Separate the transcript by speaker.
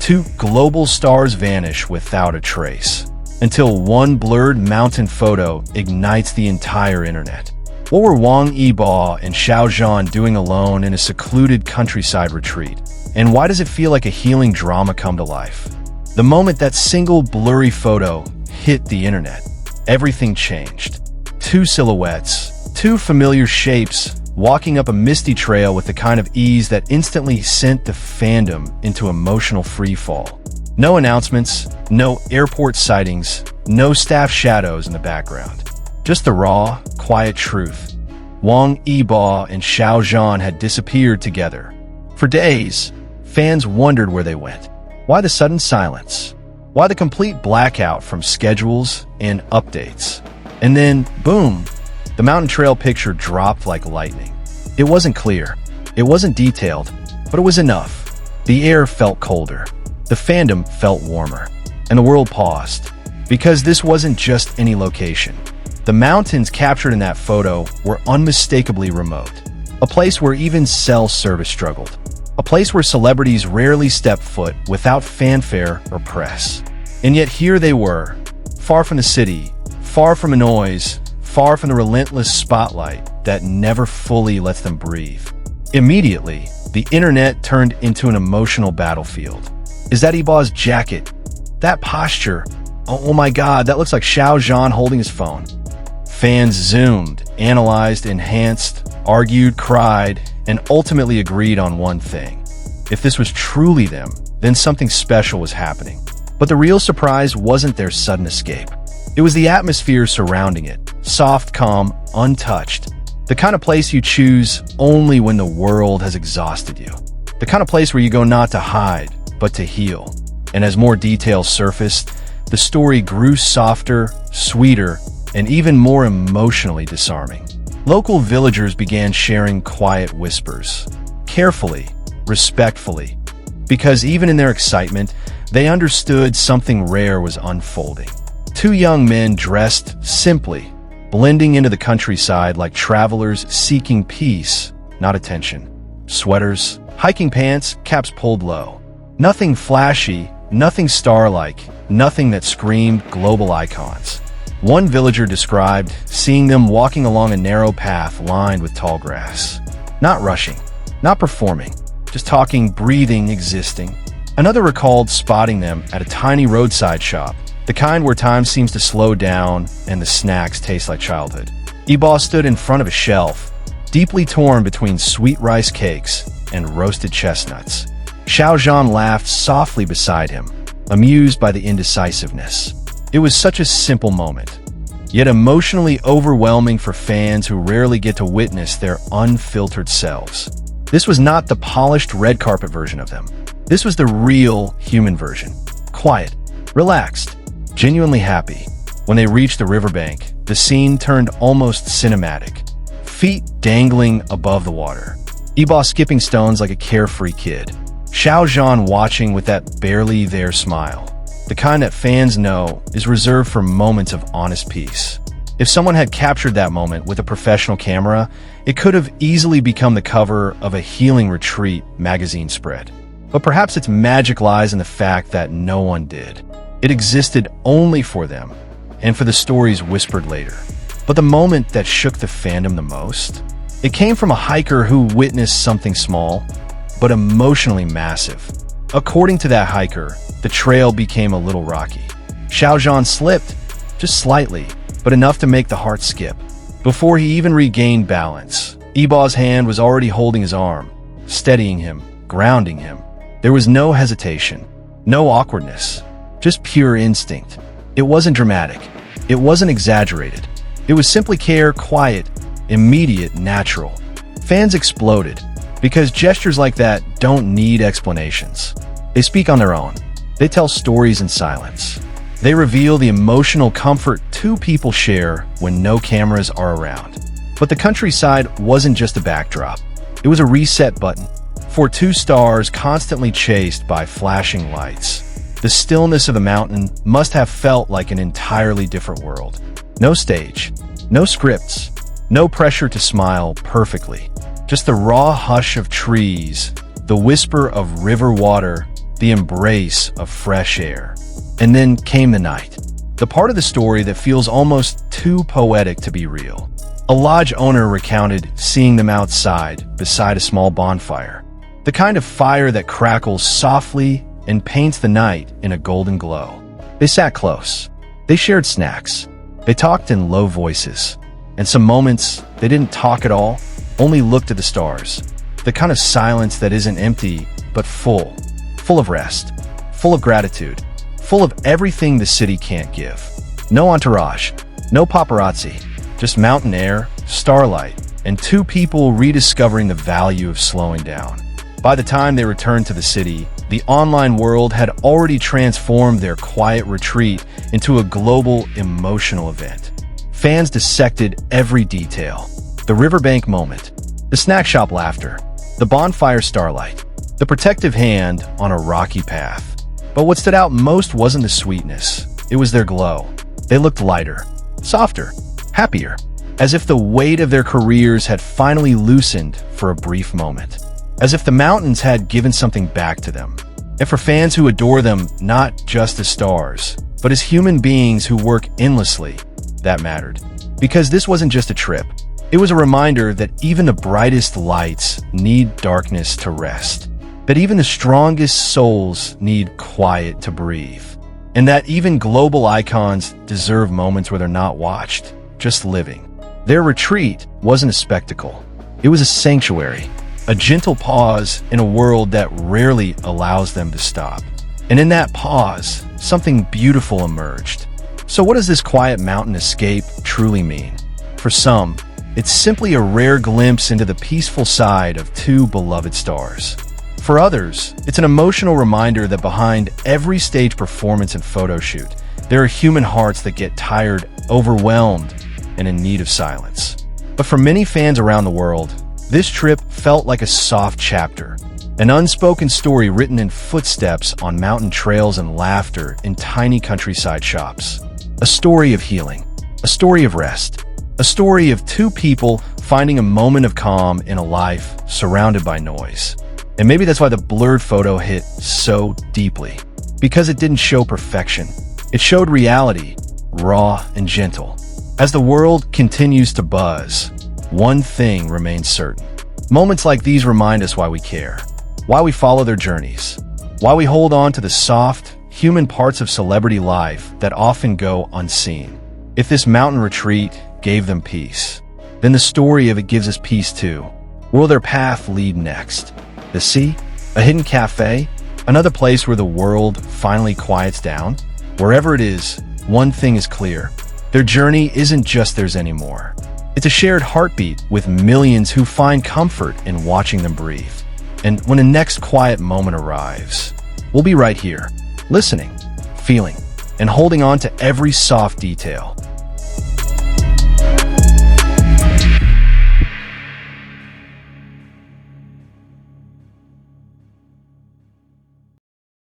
Speaker 1: Two global stars vanish without a trace, until one blurred mountain photo ignites the entire internet. What were Wang Yibo and Xiao Zhan doing alone in a secluded countryside retreat? And why does it feel like a healing drama come to life? The moment that single blurry photo hit the internet, everything changed. Two silhouettes, two familiar shapes, walking up a misty trail with the kind of ease that instantly sent the fandom into emotional freefall. No announcements, no airport sightings, no staff shadows in the background. Just the raw, quiet truth. Wang Yibo and Xiao Zhan had disappeared together. For days, fans wondered where they went. Why the sudden silence? Why the complete blackout from schedules and updates? And then, boom, the mountain trail picture dropped like lightning. It wasn't clear, it wasn't detailed, but it was enough. The air felt colder, the fandom felt warmer, and the world paused. Because this wasn't just any location. The mountains captured in that photo were unmistakably remote. A place where even cell service struggled. A place where celebrities rarely stepped foot without fanfare or press. And yet here they were, far from the city, far from the noise, far from the relentless spotlight that never fully lets them breathe. Immediately, the internet turned into an emotional battlefield. Is that Yibo's jacket? That posture? Oh my god, that looks like Xiao Zhan holding his phone. Fans zoomed, analyzed, enhanced, argued, cried, and ultimately agreed on one thing. If this was truly them, then something special was happening. But the real surprise wasn't their sudden escape. It was the atmosphere surrounding it. Soft, calm, untouched. The kind of place you choose only when the world has exhausted you. The kind of place where you go not to hide, but to heal. And as more details surfaced, the story grew softer, sweeter, and even more emotionally disarming. Local villagers began sharing quiet whispers. Carefully, respectfully. Because even in their excitement, they understood something rare was unfolding. Two young men dressed simply, blending into the countryside like travelers seeking peace, not attention. Sweaters, hiking pants, caps pulled low. Nothing flashy, nothing star-like, nothing that screamed global icons. One villager described seeing them walking along a narrow path lined with tall grass. Not rushing, not performing, just talking, breathing, existing. Another recalled spotting them at a tiny roadside shop, the kind where time seems to slow down and the snacks taste like childhood. Yibo stood in front of a shelf, deeply torn between sweet rice cakes and roasted chestnuts. Xiao Zhan laughed softly beside him, amused by the indecisiveness. It was such a simple moment, yet emotionally overwhelming for fans who rarely get to witness their unfiltered selves. This was not the polished red carpet version of them. This was the real human version. Quiet, relaxed, genuinely happy. When they reached the riverbank, the scene turned almost cinematic. Feet dangling above the water. Yibo skipping stones like a carefree kid. Xiao Zhan watching with that barely there smile. The kind that fans know is reserved for moments of honest peace. If someone had captured that moment with a professional camera, it could have easily become the cover of a Healing Retreat magazine spread. But perhaps its magic lies in the fact that no one did. It existed only for them, and for the stories whispered later. But the moment that shook the fandom the most? It came from a hiker who witnessed something small, but emotionally massive. According to that hiker, the trail became a little rocky. Xiao Zhan slipped, just slightly, but enough to make the heart skip. Before he even regained balance, Yibo's hand was already holding his arm, steadying him, grounding him. There was no hesitation, no awkwardness, just pure instinct. It wasn't dramatic. It wasn't exaggerated. It was simply care, quiet, immediate, natural. Fans exploded, because gestures like that don't need explanations. They speak on their own. They tell stories in silence. They reveal the emotional comfort two people share when no cameras are around. But the countryside wasn't just a backdrop. It was a reset button for two stars constantly chased by flashing lights. The stillness of the mountain must have felt like an entirely different world. No stage, no scripts, no pressure to smile perfectly. Just the raw hush of trees, the whisper of river water, the embrace of fresh air. And then came the night. The part of the story that feels almost too poetic to be real. A lodge owner recounted seeing them outside beside a small bonfire. The kind of fire that crackles softly and paints the night in a golden glow. They sat close. They shared snacks. They talked in low voices. And some moments, they didn't talk at all, only looked at the stars. The kind of silence that isn't empty, but full. Full of rest. Full of gratitude. Full of everything the city can't give. No entourage. No paparazzi. Just mountain air, starlight, and two people rediscovering the value of slowing down. By the time they returned to the city, the online world had already transformed their quiet retreat into a global emotional event. Fans dissected every detail. The riverbank moment, the snack shop laughter, the bonfire starlight, the protective hand on a rocky path. But what stood out most wasn't the sweetness. It was their glow. They looked lighter, softer, happier, as if the weight of their careers had finally loosened for a brief moment. As if the mountains had given something back to them. And for fans who adore them, not just as stars, but as human beings who work endlessly, that mattered. Because this wasn't just a trip. It was a reminder that even the brightest lights need darkness to rest. That even the strongest souls need quiet to breathe. And that even global icons deserve moments where they're not watched, just living. Their retreat wasn't a spectacle. It was a sanctuary, a gentle pause in a world that rarely allows them to stop. And in that pause, something beautiful emerged. So what does this quiet mountain escape truly mean? For some, it's simply a rare glimpse into the peaceful side of two beloved stars. For others, it's an emotional reminder that behind every stage performance and photo shoot, there are human hearts that get tired, overwhelmed, and in need of silence. But for many fans around the world, this trip felt like a soft chapter, an unspoken story written in footsteps on mountain trails and laughter in tiny countryside shops. A story of healing, a story of rest, a story of two people finding a moment of calm in a life surrounded by noise. And maybe that's why the blurred photo hit so deeply. Because it didn't show perfection. It showed reality, raw and gentle. As the world continues to buzz, one thing remains certain. Moments like these remind us why we care, why we follow their journeys, why we hold on to the soft, human parts of celebrity life that often go unseen. If this mountain retreat gave them peace, then the story of it gives us peace too. Where will their path lead next? The sea? A hidden cafe? Another place where the world finally quiets down? Wherever it is, one thing is clear. Their journey isn't just theirs anymore. It's a shared heartbeat with millions who find comfort in watching them breathe. And when the next quiet moment arrives, we'll be right here, listening, feeling, and holding on to every soft detail.